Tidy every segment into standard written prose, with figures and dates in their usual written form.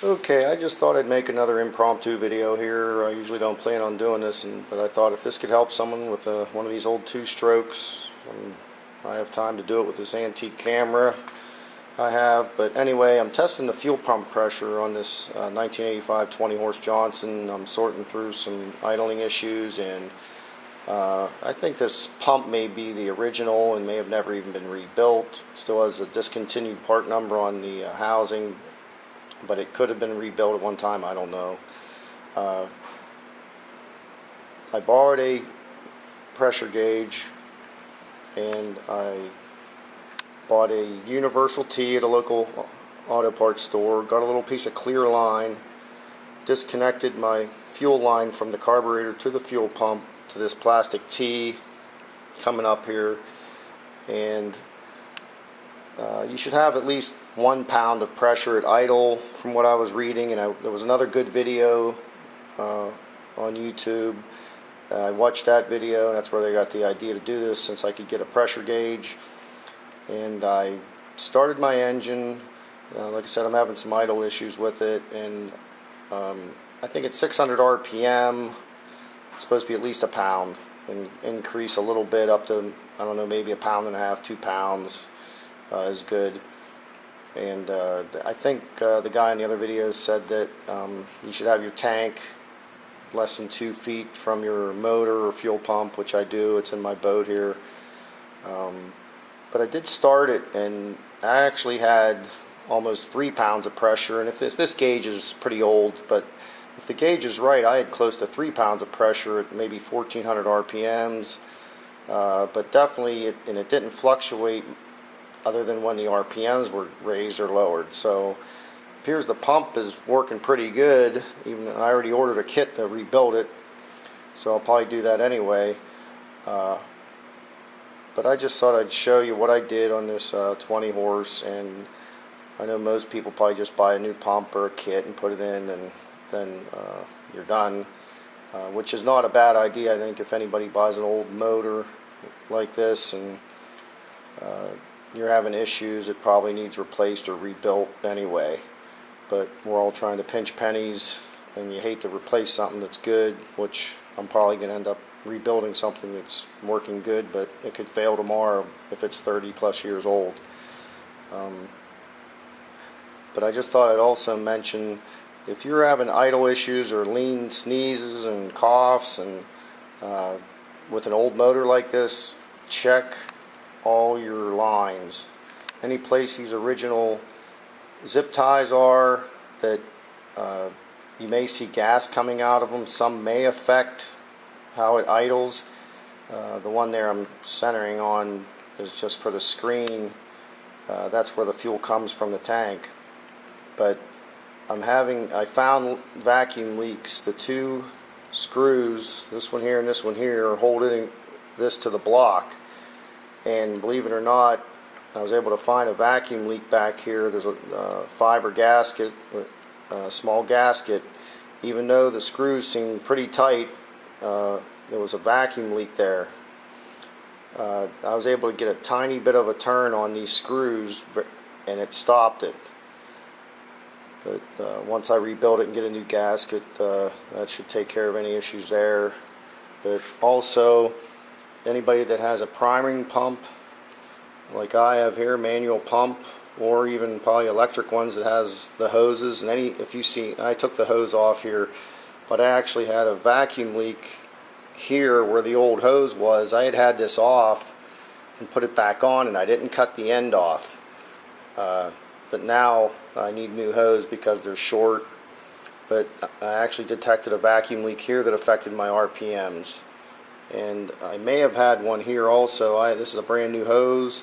Okay, I just thought I'd make another impromptu video here. I usually don't plan on doing this, but I thought if this could help someone with one of these old two-strokes, I have time to do it with this antique camera I have. But anyway, I'm testing the fuel pump pressure on this 1985 20-horse Johnson. I'm sorting through some idling issues, and I think this pump may be the original and may have never even been rebuilt. It still has a discontinued part number on the housing, but it could have been rebuilt at one time. I don't know. I borrowed a pressure gauge, and I bought a universal T at a local auto parts store. Got a little piece of clear line, disconnected my fuel line from the carburetor to the fuel pump to this plastic T coming up here, and you should have at least 1 pound of pressure at idle from what I was reading. And there was another good video on YouTube. I watched that video, and that's where they got the idea to do this, since I could get a pressure gauge. And I started my engine. Like I said, I'm having some idle issues with it, and I think at 600 RPM it's supposed to be at least a pound, and increase a little bit up to, I don't know, maybe 1.5 pounds, 2 pounds is good. And I think the guy in the other videos said that you should have your tank less than 2 feet from your motor or fuel pump, which I do. It's in my boat here. But I did start it, and I actually had almost 3 pounds of pressure. And if this gauge is pretty old, but if the gauge is right, I had close to 3 pounds of pressure at maybe 1400 RPMs. But definitely, it didn't fluctuate other than when the RPMs were raised or lowered. So it appears the pump is working pretty good. Even I already ordered a kit to rebuild it, so I'll probably do that anyway. But I just thought I'd show you what I did on this 20 horse, and I know most people probably just buy a new pump or a kit and put it in, and then you're done, which is not a bad idea. I think if anybody buys an old motor like this and you're having issues, it probably needs replaced or rebuilt anyway. But we're all trying to pinch pennies, and you hate to replace something that's good, which I'm probably going to end up rebuilding something that's working good, but it could fail tomorrow if it's 30 plus years old. But I just thought I'd also mention, if you're having idle issues or lean sneezes and coughs, and with an old motor like this, check all your lines. Any place these original zip ties are that you may see gas coming out of them. Some may affect how it idles. The one there I'm centering on is just for the screen. That's where the fuel comes from the tank. But I found vacuum leaks. The two screws, this one here and this one here, are holding this to the block. And believe it or not, I was able to find a vacuum leak back here. There's a fiber gasket, a small gasket. Even though the screws seem pretty tight, there was a vacuum leak there. I was able to get a tiny bit of a turn on these screws, and it stopped it. But once I rebuild it and get a new gasket, that should take care of any issues there. But also, anybody that has a priming pump like I have here, manual pump, or even probably electric ones that has the hoses, and if you see, I took the hose off here, but I actually had a vacuum leak here where the old hose was. I had this off and put it back on, and I didn't cut the end off. But now I need new hose because they're short. But I actually detected a vacuum leak here that affected my RPMs. And I may have had one here also. This is a brand new hose.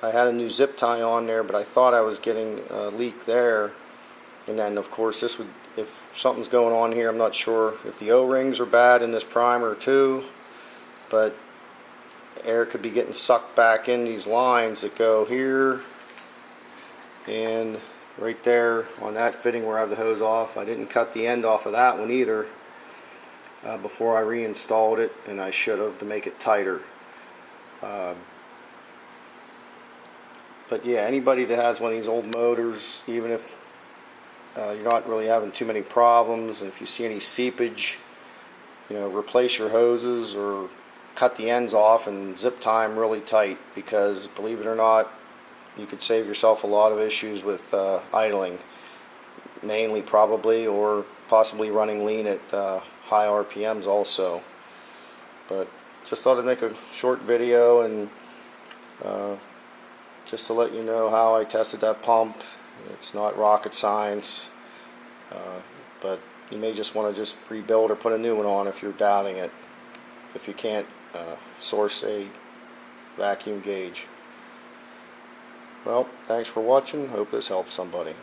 I had a new zip tie on there, but I thought I was getting a leak there. And then of course if something's going on here, I'm not sure if the O-rings are bad in this primer too, but air could be getting sucked back in these lines that go here and right there on that fitting where I have the hose off. I didn't cut the end off of that one either before I reinstalled it, and I should have, to make it tighter. But yeah, anybody that has one of these old motors, even if you're not really having too many problems. And if you see any seepage, replace your hoses or cut the ends off and zip tie them really tight, because believe it or not, you could save yourself a lot of issues with idling, mainly probably, or possibly running lean at high RPMs also. But just thought I'd make a short video and just to let you know how I tested that pump. It's not rocket science, but you may just want to just rebuild or put a new one on if you're doubting it, if you can't source a vacuum gauge. Well, thanks for watching. Hope this helps somebody.